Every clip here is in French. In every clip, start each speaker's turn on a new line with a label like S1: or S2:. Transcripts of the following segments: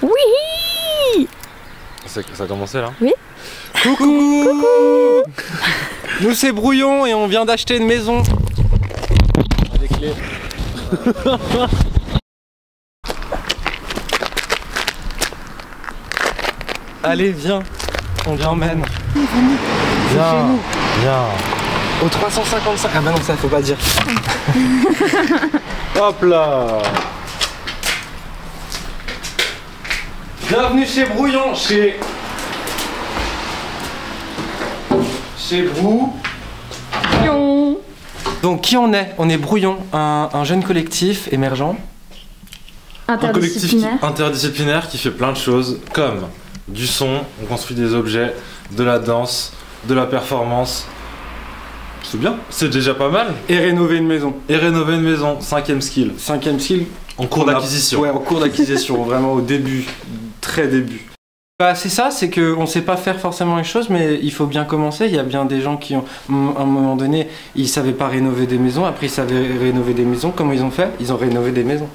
S1: Oui.
S2: Ça a commencé là?
S1: Oui.
S3: Coucou. Nous c'est Brouillon et on vient d'acheter une maison. Des clés. Allez, viens, on l'emmène. Viens, viens. Au 355. Ah bah non, ça faut pas dire. Hop là. Bienvenue chez Brouillon, chez Brouillon. Donc qui on est? On est Brouillon, un jeune collectif émergent.
S2: Un collectif interdisciplinaire qui fait plein de choses comme du son, on construit des objets, de la danse, de la performance. C'est bien, c'est déjà pas mal.
S3: Et rénover une maison.
S2: Et rénover une maison, 5e skill.
S3: 5e skill.
S2: En cours d'acquisition.
S3: Ouais, en cours d'acquisition, vraiment au début, très début. Bah c'est ça, c'est qu'on sait pas faire forcément les choses, mais il faut bien commencer. Il y a bien des gens qui ont, à un moment donné, ils savaient pas rénover des maisons, après ils savaient rénover des maisons. Comment ils ont fait? Ils ont rénové des maisons.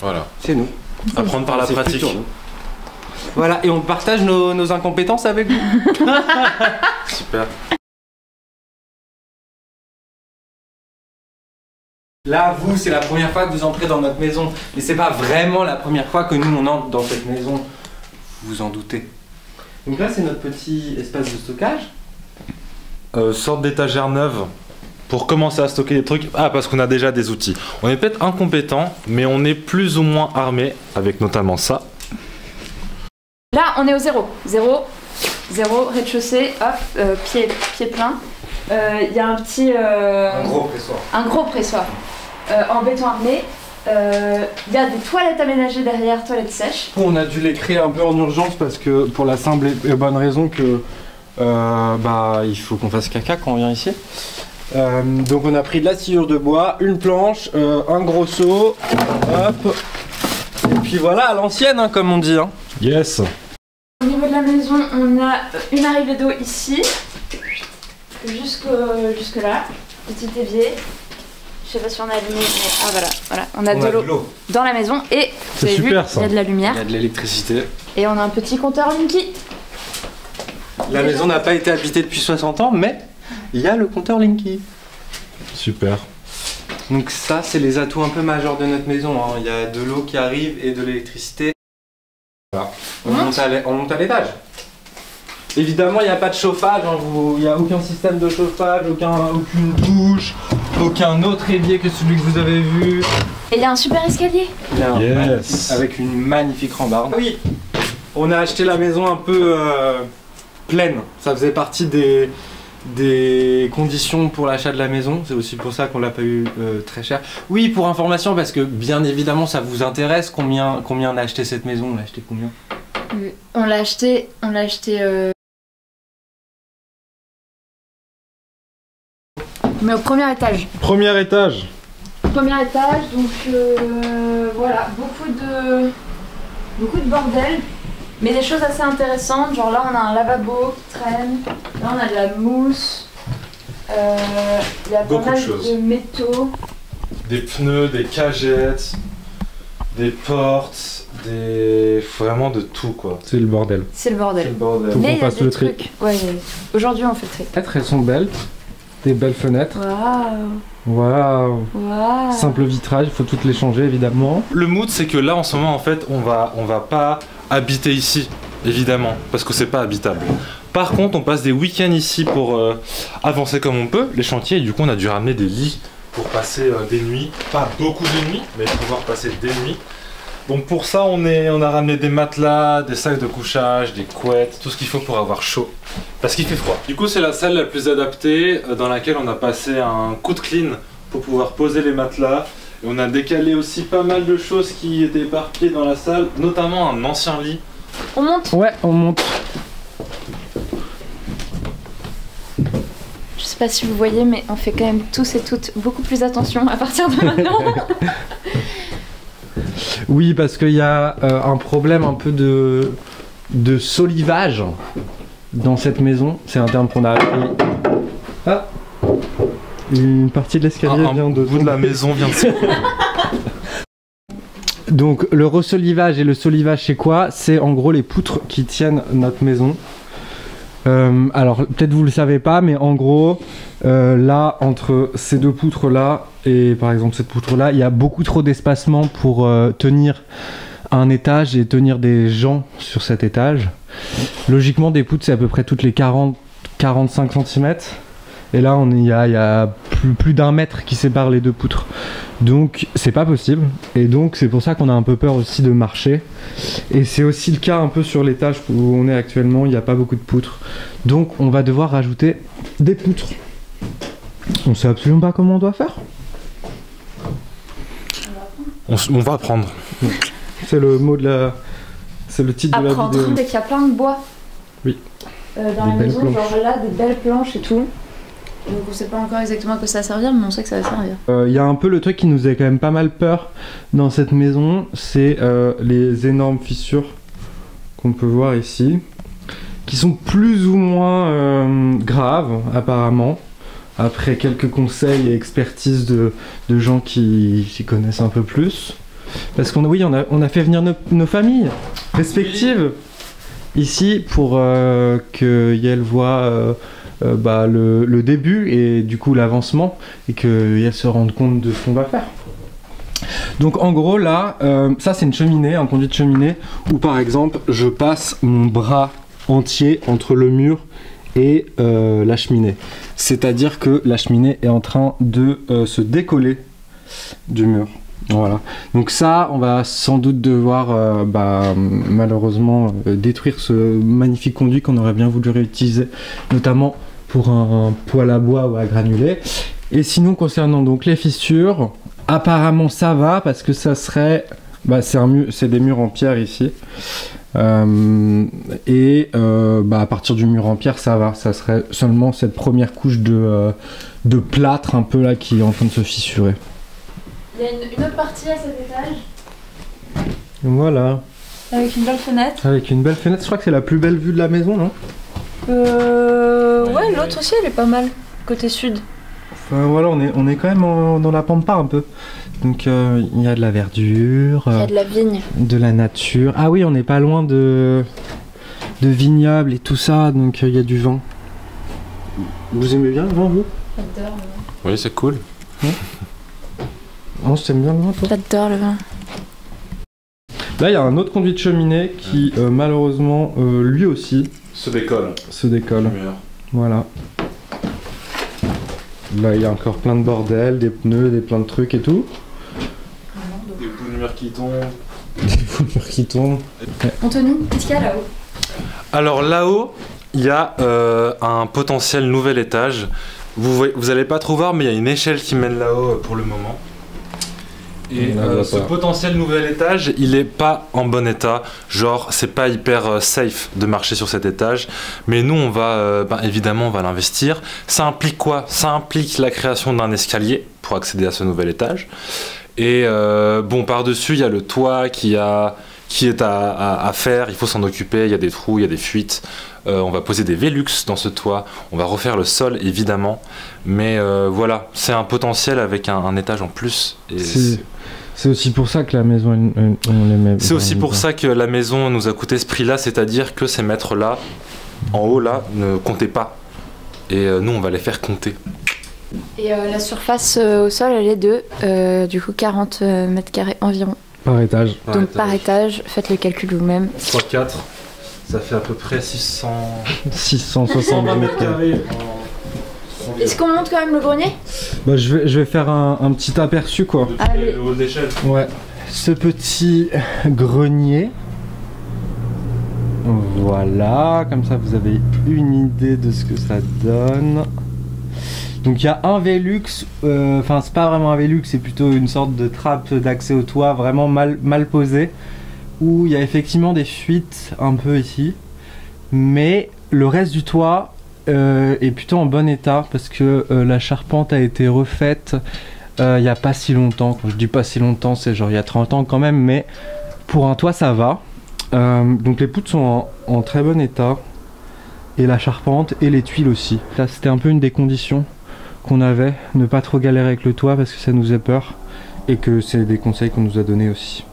S2: Voilà.
S3: C'est nous.
S2: Apprendre par la pratique.
S3: Voilà, et on partage nos incompétences avec vous.
S2: Super.
S3: Là, vous, c'est la première fois que vous entrez dans notre maison, mais c'est pas vraiment la première fois que nous on entre dans cette maison. Vous vous en doutez. Donc là, c'est notre petit espace de stockage.
S2: Sorte d'étagère neuve pour commencer à stocker des trucs. Ah, parce qu'on a déjà des outils. On est peut-être incompétent, mais on est plus ou moins armé avec notamment ça.
S1: Là, on est au 0. 0, rez-de-chaussée, hop, pied plein. Il y a un petit...
S3: un gros pressoir.
S1: Un gros pressoir en béton armé. Il y a des toilettes aménagées derrière, toilettes sèches.
S3: On a dû les créer un peu en urgence parce que pour la simple et bonne raison que il faut qu'on fasse caca quand on vient ici. Donc on a pris de la sciure de bois, une planche, un gros seau, hop. Et puis voilà, à l'ancienne, hein, comme on dit. Hein.
S2: Yes.
S1: Au niveau de la maison, on a une arrivée d'eau ici, jusque là, petit évier. Je sais pas si on a allumé, mais ah voilà, on a de l'eau dans la maison et vous avez vu, il y a de la lumière.
S3: Il y a de l'électricité.
S1: Et on a un petit compteur Linky.
S3: La maison n'a pas été habitée depuis 60 ans, mais il y a le compteur Linky.
S2: Super.
S3: Donc ça, c'est les atouts un peu majeurs de notre maison. Hein. Il y a de l'eau qui arrive et de l'électricité. Voilà. On monte à l'étage. Évidemment, il n'y a pas de chauffage. Hein. Il n'y a aucun système de chauffage, aucune douche, aucun autre évier que celui que vous avez vu.
S1: Et il y a un super escalier.
S2: Yes.
S3: Avec une magnifique rambarde. Oui, on a acheté la maison un peu pleine. Ça faisait partie des conditions pour l'achat de la maison, c'est aussi pour ça qu'on l'a pas eu très cher. Oui, pour information, parce que bien évidemment ça vous intéresse, combien on a acheté cette maison? On l'a acheté combien?
S1: On l'a acheté mais au premier étage.
S2: Premier étage.
S1: Premier étage, donc voilà, beaucoup de bordel. Mais des choses assez intéressantes, genre là on a un lavabo qui traîne, là on a de la mousse, il y a pas mal de métaux.
S2: Des pneus, des cagettes, des portes, vraiment de tout quoi.
S3: C'est le bordel.
S1: C'est le bordel.
S3: C'est le bordel.
S1: Mais il y a des trucs. Ouais, aujourd'hui on fait le tri.
S3: Les fenêtres, elles sont belles, des belles fenêtres. Waouh.
S1: Waouh.
S3: Simple vitrage, il faut toutes les changer évidemment.
S2: Le mood c'est que là en ce moment en fait on va pas habiter ici évidemment parce que c'est pas habitable. Par contre on passe des week-ends ici pour avancer comme on peut les chantiers et du coup on a dû ramener des lits pour passer des nuits, pas beaucoup de nuits mais pouvoir passer des nuits. Donc pour ça on a ramené des matelas, des sacs de couchage, des couettes, tout ce qu'il faut pour avoir chaud parce qu'il fait froid. Du coup c'est la salle la plus adaptée dans laquelle on a passé un coup de clean pour pouvoir poser les matelas. Et on a décalé aussi pas mal de choses qui étaient éparpillées dans la salle, notamment un ancien lit.
S1: On monte?
S3: Ouais, on monte.
S1: Je sais pas si vous voyez, mais on fait quand même tous et toutes beaucoup plus attention à partir de maintenant.
S3: Oui, parce qu'il y a un problème un peu de solivage dans cette maison. C'est un terme qu'on a appris. Ah, une partie de l'escalier vient de
S2: bout de la maison vient de se
S3: Donc le ressolivage et le solivage c'est quoi? C'est en gros les poutres qui tiennent notre maison. Alors peut-être vous le savez pas, mais en gros là entre ces deux poutres là et par exemple cette poutre là, il y a beaucoup trop d'espacement pour tenir un étage et tenir des gens sur cet étage. Logiquement des poutres c'est à peu près toutes les 40-45 cm. Et là il y a plus d'1 mètre qui sépare les deux poutres. Donc c'est pas possible. Et donc c'est pour ça qu'on a un peu peur aussi de marcher. Et c'est aussi le cas un peu sur l'étage où on est actuellement, il n'y a pas beaucoup de poutres. Donc on va devoir rajouter des poutres. On sait absolument pas comment on doit faire.
S2: On va apprendre.
S3: C'est le mot de la... C'est le titre de la vidéo.
S1: Apprendre dès qu'il y a plein de bois.
S3: Oui.
S1: Dans la maison, genre là, des belles planches et tout. Donc on sait pas encore exactement à quoi ça va servir, mais on sait que ça va servir.
S3: Il y a un peu le truc qui nous fait quand même pas mal peur dans cette maison, c'est les énormes fissures qu'on peut voir ici, qui sont plus ou moins graves apparemment, après quelques conseils et expertises de gens qui s'y connaissent un peu plus. Parce qu'on oui, on a fait venir nos familles respectives ici pour qu'elles voient le début et du coup l'avancement et qu'elles se rendent compte de ce qu'on va faire. Donc en gros là, ça c'est une cheminée, un conduit de cheminée où par exemple je passe mon bras entier entre le mur et la cheminée. C'est-à-dire que la cheminée est en train de se décoller du mur. Voilà, donc ça on va sans doute devoir malheureusement détruire ce magnifique conduit qu'on aurait bien voulu réutiliser, notamment pour un poêle à bois ou à granulés. Et sinon concernant donc les fissures, apparemment ça va parce que ça serait, c'est des murs en pierre ici. À partir du mur en pierre ça va, ça serait seulement cette première couche de plâtre un peu là qui est en train de se fissurer.
S1: Il y a une autre partie à cet étage.
S3: Voilà.
S1: Avec une belle fenêtre.
S3: Avec une belle fenêtre, je crois que c'est la plus belle vue de la maison, non?
S1: Ouais, l'autre aussi elle est pas mal, côté sud.
S3: Enfin voilà, on est quand même dans la pampa un peu. Donc il y a de la verdure.
S1: Il y a de la vigne.
S3: De la nature. Ah oui, on n'est pas loin de vignobles et tout ça, donc il y a du vent. Vous aimez bien le vent, vous?
S1: J'adore le vin.
S2: Oui, c'est cool.
S3: Ouais. Oh, t'aimes bien le vin, toi?
S1: J'adore le vin.
S3: Là, il y a un autre conduit de cheminée qui, malheureusement, lui aussi...
S2: Se décolle.
S3: Se décolle. Voilà. Là, il y a encore plein de bordel, des pneus, plein de trucs et tout.
S2: Des bouts de mur qui tombent.
S3: Des bouts de mur qui tombent. Ouais.
S1: Anthony, qu'est-ce qu'il y a là-haut?
S2: Alors là-haut, il y a un potentiel nouvel étage. Vous allez pas trop voir, mais il y a une échelle qui mène là-haut pour le moment. Et ce potentiel nouvel étage, il est pas en bon état. Genre, c'est pas hyper safe de marcher sur cet étage. Mais nous, on va, évidemment, on va l'investir. Ça implique quoi? Ça implique la création d'un escalier pour accéder à ce nouvel étage. Et par-dessus, il y a le toit qui est à faire. Il faut s'en occuper. Il y a des trous, il y a des fuites. On va poser des Velux dans ce toit. On va refaire le sol, évidemment. Mais voilà, c'est un potentiel avec un étage en plus. Et
S3: c'est aussi pour ça que la maison, on l'aimait.
S2: C'est aussi pour ça que la maison nous a coûté ce prix-là, c'est-à-dire que ces mètres-là, en haut là, ne comptaient pas. Et nous, on va les faire compter.
S1: Et la surface au sol, elle est de du coup 40 mètres carrés environ.
S3: Par étage.
S1: Donc par étage, faites le calcul vous-même.
S2: 3-4, ça fait à peu près
S3: 670 mètres carrés.
S1: Est-ce qu'on monte quand même le grenier?
S3: Je vais faire un petit aperçu quoi.
S1: Allez.
S2: Le haut de l'échelle.
S3: Ouais. Ce petit grenier. Voilà, comme ça vous avez une idée de ce que ça donne. Donc il y a un Velux, enfin c'est pas vraiment un Velux, c'est plutôt une sorte de trappe d'accès au toit vraiment mal posée, où il y a effectivement des fuites un peu ici, mais le reste du toit est plutôt en bon état parce que la charpente a été refaite il n'y a pas si longtemps. Quand je dis pas si longtemps, c'est genre il y a 30 ans quand même, mais pour un toit ça va. Donc les poutres sont en très bon état, et la charpente et les tuiles aussi. Là c'était un peu une des conditions qu'on avait, ne pas trop galérer avec le toit parce que ça nous a peur, et que c'est des conseils qu'on nous a donnés aussi.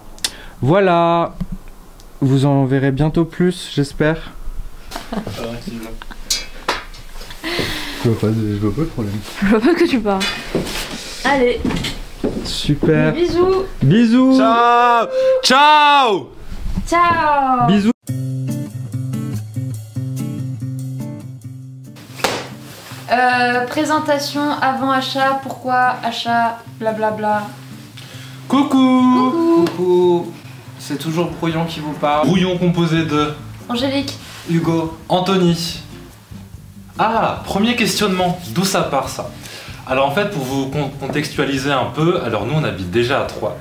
S3: Voilà. Vous en verrez bientôt plus, j'espère. Je vois pas de problème.
S1: Je vois pas que tu parles. Allez.
S3: Super.
S1: Bisous.
S3: Bisous.
S2: Ciao. Ciao.
S1: Ciao.
S3: Bisous.
S1: Présentation avant achat, pourquoi achat, blablabla.
S2: Coucou.
S3: Coucou. C'est toujours Brouillon qui vous parle.
S2: Brouillon composé de
S1: Angélique.
S3: Hugo.
S2: Anthony. Ah, premier questionnement, d'où ça part ça? Alors en fait, pour vous contextualiser un peu, alors nous on habite déjà à Troyes,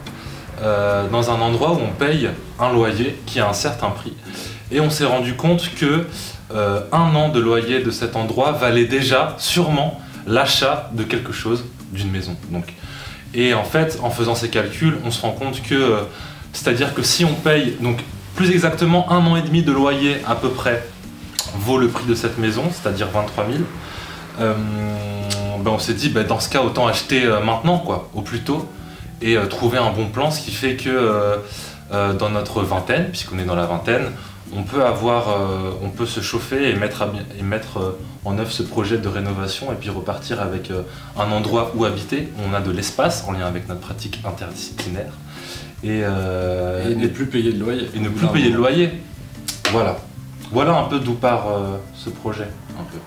S2: dans un endroit où on paye un loyer qui a un certain prix. Et on s'est rendu compte que un an de loyer de cet endroit valait déjà sûrement l'achat de quelque chose, d'une maison. Donc. Et en fait, en faisant ces calculs, on se rend compte que, c'est-à-dire que si on paye, donc plus exactement 1 an et demi de loyer à peu près, vaut le prix de cette maison, c'est-à-dire 23 000, ben on s'est dit, ben dans ce cas, autant acheter maintenant, quoi, au plus tôt, et trouver un bon plan, ce qui fait que dans notre vingtaine, puisqu'on est dans la vingtaine, on peut se chauffer et mettre en œuvre ce projet de rénovation et puis repartir avec un endroit où habiter. On a de l'espace en lien avec notre pratique interdisciplinaire. Et
S3: ne plus payer de loyer.
S2: Et ne plus payer de loyer. Voilà. Voilà un peu d'où part ce projet. Un peu.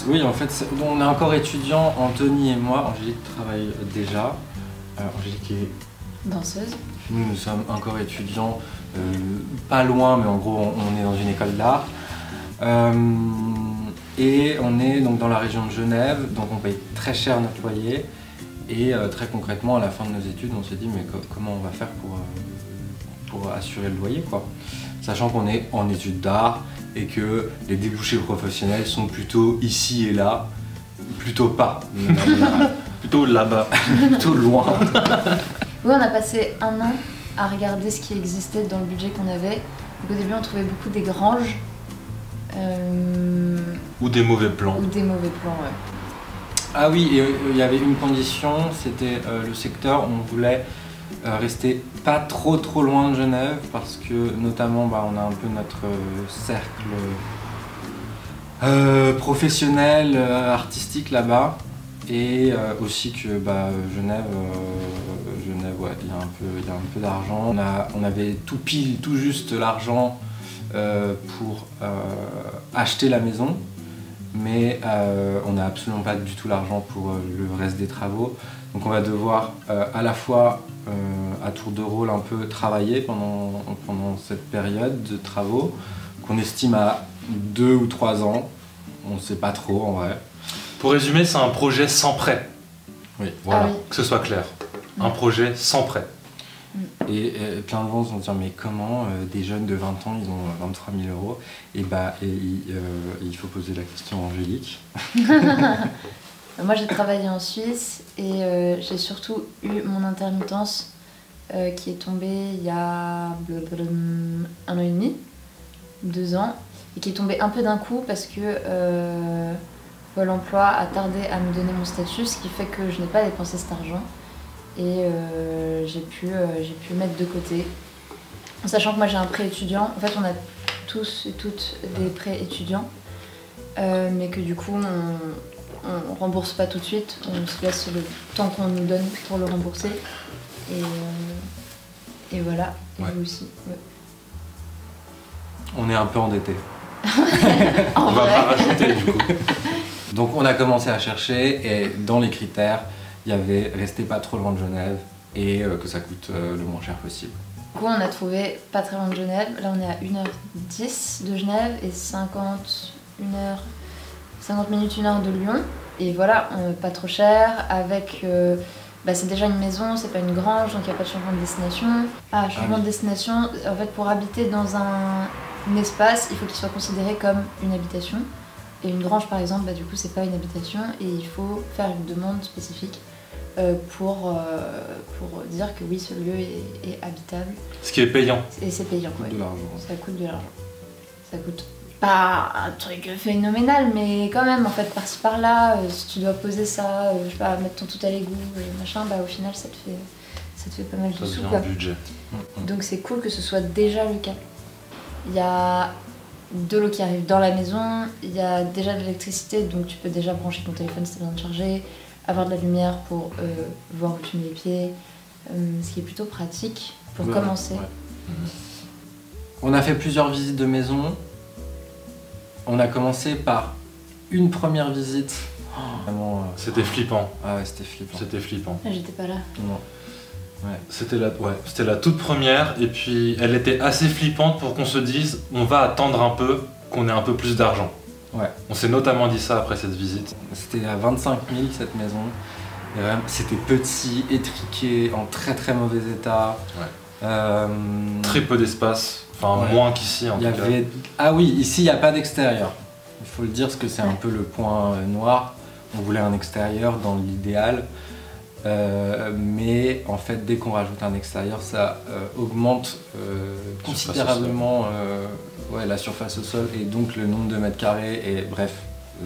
S3: Oui, en fait, on est encore étudiants, Anthony et moi. Angélique travaille déjà. Angélique est
S1: Danseuse.
S3: Nous sommes encore étudiants, pas loin, mais en gros, on est dans une école d'art. Et on est donc dans la région de Genève, donc on paye très cher notre loyer. Et très concrètement, à la fin de nos études, on s'est dit, mais comment on va faire pour assurer le loyer, quoi. Sachant qu'on est en études d'art et que les débouchés professionnels sont plutôt ici et là, plutôt pas.
S2: Plutôt là-bas.
S3: Plutôt loin.
S1: Oui, on a passé 1 an à regarder ce qui existait dans le budget qu'on avait. Donc, au début, on trouvait beaucoup des granges.
S2: Ou des mauvais plans.
S1: Ou des mauvais plans, ouais.
S3: Ah oui, et il y avait une condition, c'était le secteur, on voulait rester pas trop loin de Genève parce que notamment on a un peu notre cercle professionnel, artistique là-bas. Et aussi que Genève, ouais, il y a un peu d'argent. On avait tout juste l'argent pour acheter la maison, mais on n'a absolument pas du tout l'argent pour le reste des travaux. Donc on va devoir à la fois à tour de rôle un peu travailler pendant cette période de travaux qu'on estime à 2 ou 3 ans. On ne sait pas trop en vrai.
S2: Pour résumer, c'est un projet sans prêt.
S3: Oui.
S2: Voilà,
S1: ah oui.
S2: que ce soit clair. Un projet sans prêt.
S3: Et plein de gens vont se dire, mais comment des jeunes de 20 ans, ils ont 23 000 euros? Et il faut poser la question à Angélique.
S1: Moi, j'ai travaillé en Suisse et j'ai surtout eu mon intermittence qui est tombée il y a 1 an et demi, 2 ans, et qui est tombée un peu d'un coup parce que Pôle emploi a tardé à me donner mon statut, ce qui fait que je n'ai pas dépensé cet argent et j'ai pu mettre de côté. Sachant que moi j'ai un prêt étudiant, en fait on a tous et toutes des prêts étudiants, mais que du coup on rembourse pas tout de suite, on se laisse le temps qu'on nous donne pour le rembourser. Et voilà, et vous aussi. Ouais.
S3: On est un peu endettés.
S2: On va pas rajouter du coup.
S3: Donc on a commencé à chercher et dans les critères, il y avait rester pas trop loin de Genève et que ça coûte le moins cher possible.
S1: Du coup on a trouvé pas très loin de Genève, là on est à 1h10 de Genève et 50 minutes, 1 heure de Lyon. Et voilà, pas trop cher, avec... c'est déjà une maison, c'est pas une grange, donc il n'y a pas de changement de destination. Changement de destination, en fait pour habiter dans un espace, il faut qu'il soit considéré comme une habitation. Et une grange par exemple, du coup c'est pas une habitation et il faut faire une demande spécifique pour dire que oui ce lieu est habitable.
S2: Ce qui est payant.
S1: Et c'est payant,
S3: Ça coûte de l'argent.
S1: Ça coûte de l'argent. Ça coûte pas un truc phénoménal, mais quand même en fait par-ci par-là, si tu dois poser ça, je sais pas, mettre ton tout à l'égout, machin, au final ça te ça te fait pas mal de
S2: Ça
S1: sous
S2: devient
S1: quoi.
S2: un budget.
S1: Donc c'est cool que ce soit déjà le cas. Il y a de l'eau qui arrive dans la maison, il y a déjà de l'électricité, donc tu peux déjà brancher ton téléphone si t'as besoin de charger, avoir de la lumière pour voir où tu mets les pieds, ce qui est plutôt pratique pour commencer.
S3: Ouais. On a fait plusieurs visites de maison. On a commencé par une première visite. Vraiment,
S2: C'était flippant.
S3: Ah ouais, c'était flippant.
S2: C'était flippant.
S1: Ah, j'étais pas là.
S3: Non. Ouais.
S2: C'était la toute première et puis elle était assez flippante pour qu'on se dise on va attendre un peu qu'on ait un peu plus d'argent.
S3: Ouais.
S2: On s'est notamment dit ça après cette visite.
S3: C'était à 25 000 cette maison. Et vraiment, c'était petit, étriqué, en très très mauvais état.
S2: Ouais. Très peu d'espace, enfin
S3: Ouais.
S2: moins qu'ici en
S3: Il y
S2: tout
S3: avait... Ah oui, ici il n'y a pas d'extérieur. Il faut le dire parce que c'est un peu le point noir. On voulait un extérieur dans l'idéal. Mais en fait, dès qu'on rajoute un extérieur, ça augmente considérablement la surface au sol et donc le nombre de mètres carrés. Et bref,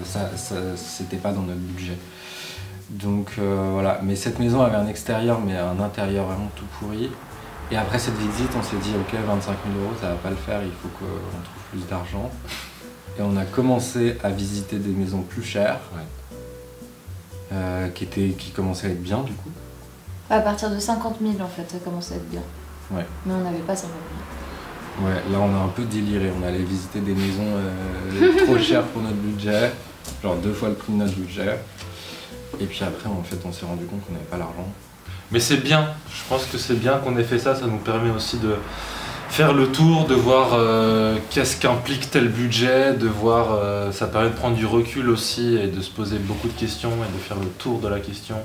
S3: ça c'était pas dans notre budget. Donc voilà. Mais cette maison avait un extérieur, mais un intérieur vraiment tout pourri. Et après cette visite, on s'est dit ok, 25 000 €, ça va pas le faire, il faut qu'on trouve plus d'argent. Et on a commencé à visiter des maisons plus chères.
S2: Ouais.
S3: Qui commençaient à être bien du coup.
S1: À partir de 50 000 en fait, ça commençait à être bien.
S3: Ouais.
S1: Mais on n'avait pas 50 000.
S3: Ouais, là on a un peu déliré, on allait visiter des maisons trop chères pour notre budget, genre 2 fois le prix de notre budget. Et puis après en fait on s'est rendu compte qu'on n'avait pas l'argent.
S2: Mais c'est bien, je pense que c'est bien qu'on ait fait ça, ça nous permet aussi de faire le tour, de voir qu'est-ce qu'implique tel budget, de voir, ça permet de prendre du recul aussi et de se poser beaucoup de questions et de faire le tour de la question.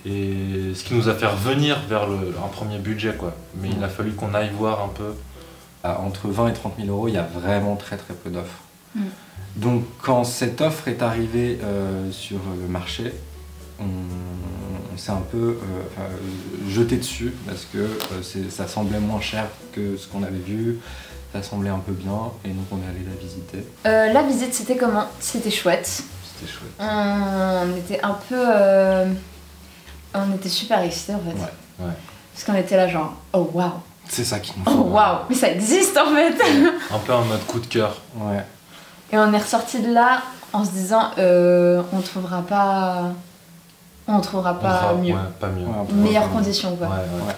S2: Et ce qui nous a fait revenir vers un premier budget quoi. Mais il a fallu qu'on aille voir un peu.
S3: Entre 20 et 30 000 €, il y a vraiment très très peu d'offres. Donc quand cette offre est arrivée sur le marché, on s'est un peu jeté dessus parce que ça semblait moins cher que ce qu'on avait vu, ça semblait un peu bien et donc on est allé la visiter.
S1: La visite c'était comment? C'était chouette.
S3: C'était chouette.
S1: On était un peu... On était super excités en fait.
S3: Ouais.
S1: Parce qu'on était là genre oh waouh.
S3: C'est ça qui nous fait.
S1: Oh waouh, mais ça existe en fait.
S2: Un peu en mode coup de cœur.
S3: Ouais.
S1: Et on est ressorti de là en se disant on trouvera pas mieux.
S2: Ouais, pas mieux.
S3: Ouais,
S1: Meilleures conditions quoi.
S2: Ouais.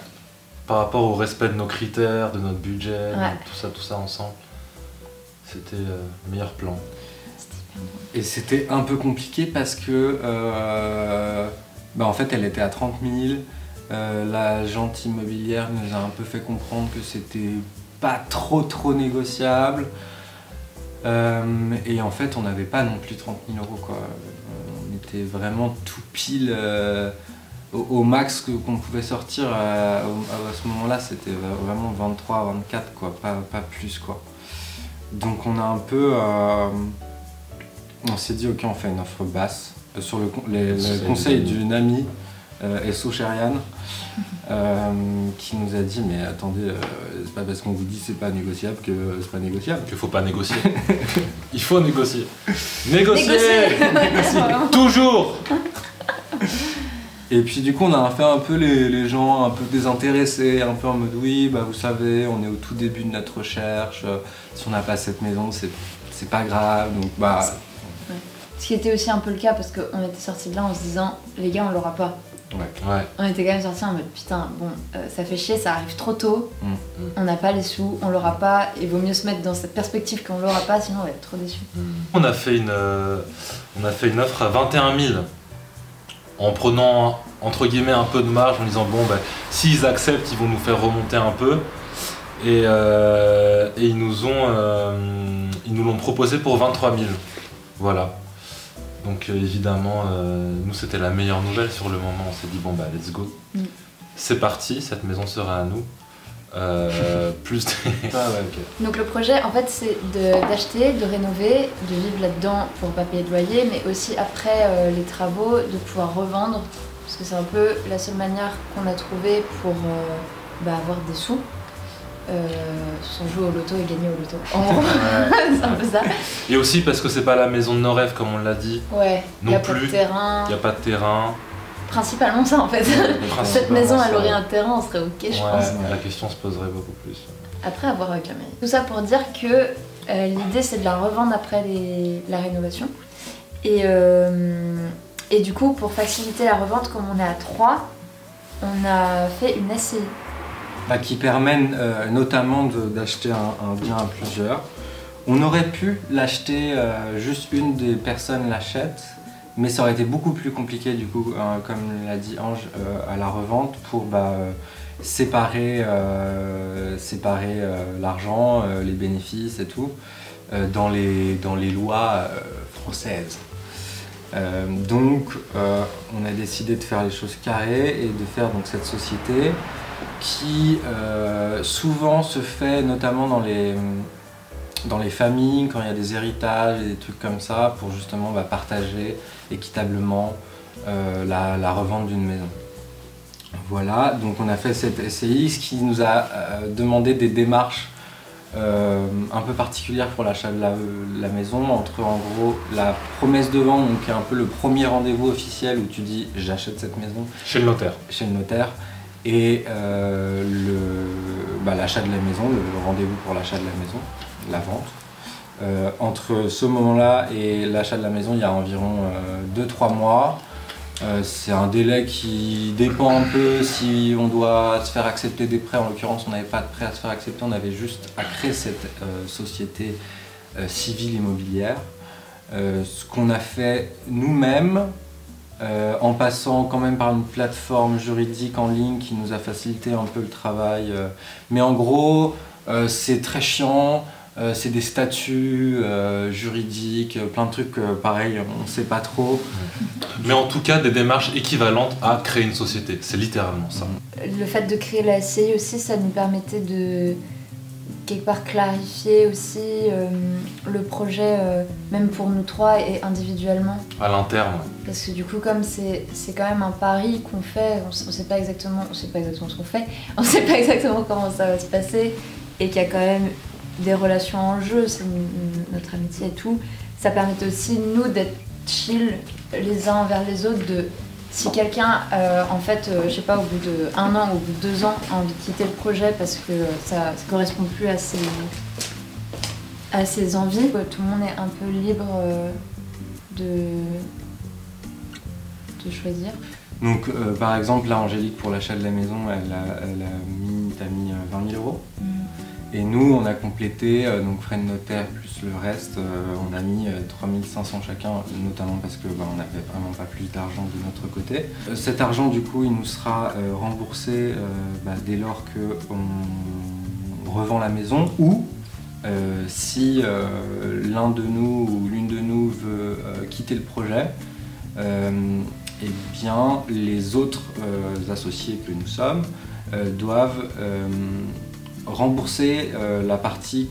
S2: Par rapport au respect de nos critères, de notre budget,
S1: Ouais.
S2: tout ça ensemble, c'était le meilleur plan.
S1: C'était hyper drôle.
S3: Et c'était un peu compliqué parce que en fait elle était à 30 000. L'agente immobilière nous a un peu fait comprendre que c'était pas trop négociable. Et en fait on n'avait pas non plus 30 000 € quoi. On était vraiment tout pile au max qu'on pouvait sortir à ce moment-là, c'était vraiment 23, 24 quoi, pas plus quoi. Donc on a un peu on s'est dit ok on fait une offre basse sur le conseil d'une amie SO Chériane qui nous a dit mais attendez c'est pas parce qu'on vous dit c'est pas négociable que c'est pas négociable.
S2: Qu'il faut pas négocier. Il faut négocier. Négocier.
S1: Vraiment.
S2: Toujours.
S3: Et puis du coup on a fait un peu les gens un peu désintéressés, un peu en mode oui bah vous savez on est au tout début de notre recherche, si on n'a pas cette maison c'est pas grave donc bah...
S1: Ce qui était aussi un peu le cas parce qu'on était sortis de là en se disant les gars on l'aura pas.
S2: Ouais.
S1: On était quand même sortis en mode putain bon ça fait chier, ça arrive trop tôt, on n'a pas les sous, on l'aura pas, et vaut mieux se mettre dans cette perspective qu'on l'aura pas sinon on va être trop déçus.
S2: On a fait une offre à 21 000 en prenant entre guillemets un peu de marge en disant bon bah s'ils acceptent ils vont nous faire remonter un peu et ils nous l'ont proposé pour 23 000. Voilà. Donc évidemment, nous c'était la meilleure nouvelle sur le moment, on s'est dit bon bah let's go. C'est parti, cette maison sera à nous. Plus
S1: Donc le projet en fait c'est d'acheter, de rénover, de vivre là-dedans pour pas payer de loyer, mais aussi après les travaux de pouvoir revendre, parce que c'est un peu la seule manière qu'on a trouvé pour avoir des sous. Sans jouer au loto et gagner au loto. En gros, c'est un peu ça.
S2: Et aussi parce que c'est pas la maison de nos rêves comme on l'a dit.
S1: Ouais, il n'y a pas de
S2: plus.
S1: terrain.
S2: Il n'y a pas de terrain.
S1: principalement ça en fait. Cette maison, elle aurait un terrain, on serait ok, je pense.
S2: La question se poserait beaucoup plus.
S1: Après avoir avec la mairie. Tout ça pour dire que l'idée c'est de la revendre après la rénovation. Et du coup, pour faciliter la revente, comme on est à 3, on a fait une SCI.
S3: Qui permet notamment d'acheter un bien à plusieurs. On aurait pu l'acheter, juste une des personnes l'achète, mais ça aurait été beaucoup plus compliqué du coup, comme l'a dit Ange, à la revente pour séparer l'argent, les bénéfices et tout, dans les lois françaises. Donc on a décidé de faire les choses carrées et de faire donc cette société qui souvent se fait notamment dans les familles, quand il y a des héritages et des trucs comme ça, pour justement partager équitablement la revente d'une maison. Voilà, donc on a fait cette SCI, ce qui nous a demandé des démarches un peu particulières pour l'achat de la maison, entre en gros la promesse de vente, donc qui est un peu le premier rendez-vous officiel où tu dis j'achète cette maison.
S2: Chez le notaire.
S3: Chez le notaire. Et l'achat de la maison, le rendez-vous pour l'achat de la maison, la vente. Entre ce moment-là et l'achat de la maison, il y a environ 2-3 mois. C'est un délai qui dépend un peu si on doit se faire accepter des prêts. En l'occurrence, on n'avait pas de prêt à se faire accepter, on avait juste à créer cette société civile immobilière. Ce qu'on a fait nous-mêmes, en passant quand même par une plateforme juridique en ligne qui nous a facilité un peu le travail. Mais en gros, c'est très chiant, c'est des statuts juridiques, plein de trucs pareil, on ne sait pas trop.
S2: Mais en tout cas, des démarches équivalentes à créer une société, c'est littéralement ça.
S1: Le fait de créer la SCI aussi, ça nous permettait de quelque part clarifier aussi le projet, même pour nous trois et individuellement.
S2: À l'interne.
S1: Parce que du coup, comme c'est quand même un pari qu'on fait, on sait pas exactement ce qu'on fait, on sait pas exactement comment ça va se passer, et qu'il y a quand même des relations en jeu, c'est notre amitié et tout, ça permettait aussi nous d'être chill les uns envers les autres, de si quelqu'un, en fait, je sais pas, au bout d'1 an ou au bout de 2 ans, a envie de quitter le projet parce que ça correspond plus à ses envies, tout le monde est un peu libre de choisir.
S3: Donc, par exemple, là, Angélique, pour l'achat de la maison, t'as mis 20 000 €. Et nous, on a complété, donc frais de notaire plus le reste, on a mis 3 500 chacun, notamment parce que on n'avait vraiment pas plus d'argent de notre côté. Cet argent, du coup, il nous sera remboursé dès lors qu'on revend la maison, ou si l'un de nous ou l'une de nous veut quitter le projet, eh bien, les autres associés que nous sommes doivent rembourser la partie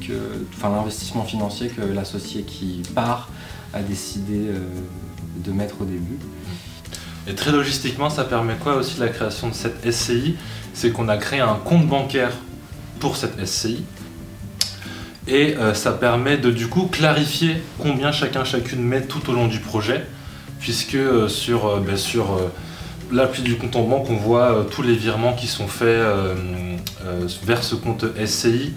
S3: l'investissement financier que l'associé qui part a décidé de mettre au début.
S2: Et très logistiquement, ça permet quoi aussi la création de cette SCI? C'est qu'on a créé un compte bancaire pour cette SCI. Et ça permet de du coup clarifier combien chacune met tout au long du projet, puisque sur l'appli du compte en banque, on voit tous les virements qui sont faits vers ce compte SCI,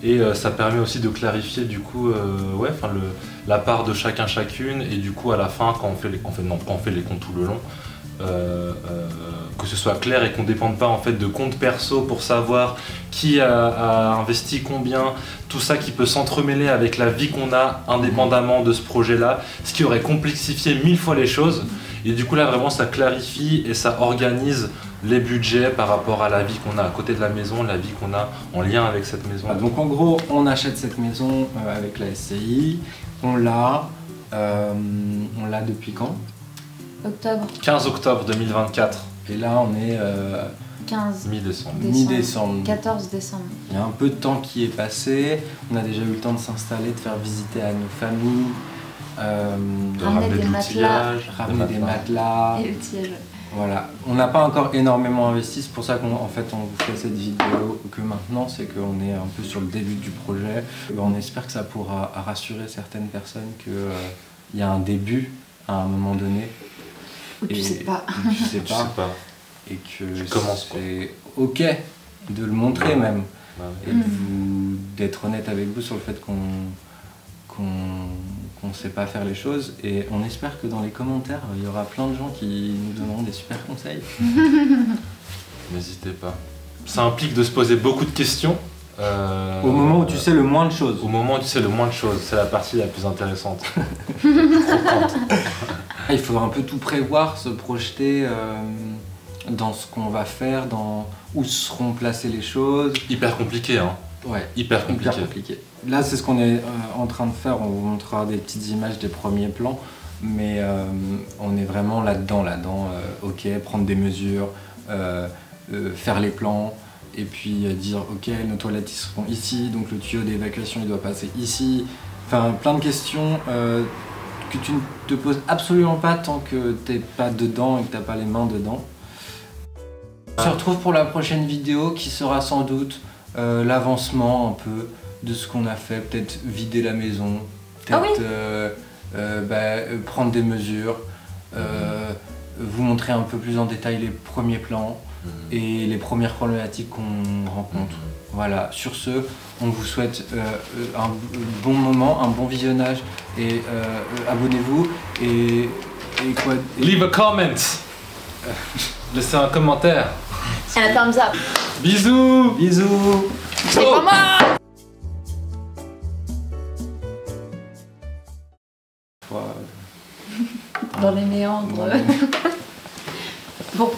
S2: et ça permet aussi de clarifier du coup la part de chacune, et du coup à la fin quand on fait les comptes tout le long, que ce soit clair et qu'on ne dépende pas en fait de comptes perso pour savoir qui a investi combien, tout ça qui peut s'entremêler avec la vie qu'on a indépendamment de ce projet-là, ce qui aurait complexifié 1000 fois les choses. Et du coup là vraiment ça clarifie et ça organise les budgets par rapport à la vie qu'on a à côté de la maison, la vie qu'on a en lien avec cette maison.
S3: Donc en gros, on achète cette maison avec la SCI, on l'a depuis quand?
S1: Octobre.
S2: 15 octobre 2024.
S3: Et là on est
S1: 15
S2: mi-décembre.
S3: Mi-décembre.
S1: 14 décembre.
S3: Il y a un peu de temps qui est passé, on a déjà eu le temps de s'installer, de faire visiter à nos familles,
S1: ramener des
S3: matelas
S1: et outillage.
S3: Voilà, on n'a pas encore énormément investi, c'est pour ça qu'on vous fait cette vidéo que maintenant, c'est qu'on est un peu sur le début du projet. On espère que ça pourra rassurer certaines personnes qu'il y a un début à un moment donné.
S1: Ou tu sais pas.
S3: Tu sais
S2: Je sais pas.
S3: Et que
S2: Tu commences, quoi.
S3: c'est ok de le montrer même.
S2: Bah,
S3: Et d'être honnête avec vous sur le fait qu'on sait pas faire les choses. Et on espère que dans les commentaires, il y aura plein de gens qui nous donneront des super conseils.
S2: N'hésitez pas. Ça implique de se poser beaucoup de questions.
S3: Au moment où tu sais le moins de choses.
S2: Au moment où tu sais le moins de choses, c'est la partie la plus intéressante.
S3: Il faut un peu tout prévoir, se projeter dans ce qu'on va faire, dans où seront placées les choses.
S2: Hyper compliqué, hein.
S3: Ouais,
S2: Hyper compliqué.
S3: hyper compliqué. Là, c'est ce qu'on est en train de faire. On vous montrera des petites images des premiers plans, mais on est vraiment là-dedans. Ok, prendre des mesures, faire les plans, et puis dire ok, nos toilettes ils seront ici, donc le tuyau d'évacuation il doit passer ici. Enfin, plein de questions que tu ne te poses absolument pas tant que t'es pas dedans et que t'as pas les mains dedans. On se retrouve pour la prochaine vidéo qui sera sans doute l'avancement un peu de ce qu'on a fait, peut-être vider la maison, peut-être prendre des mesures, vous montrer un peu plus en détail les premiers plans et les premières problématiques qu'on rencontre. Voilà, sur ce, on vous souhaite un bon moment, un bon visionnage et abonnez-vous et quoi.
S2: Leave a comment. Laissez un commentaire.
S1: Et un thumbs up.
S2: Bisous.
S3: Bisous.
S1: C'est pas moi. Dans les méandres. Bon.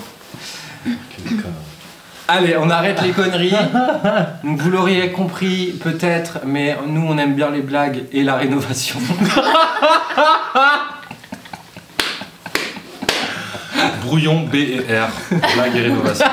S3: Allez, on arrête les conneries. Donc, vous l'auriez compris peut-être, mais nous on aime bien les blagues et la rénovation.
S2: Brouillon B et R. Blague et rénovation.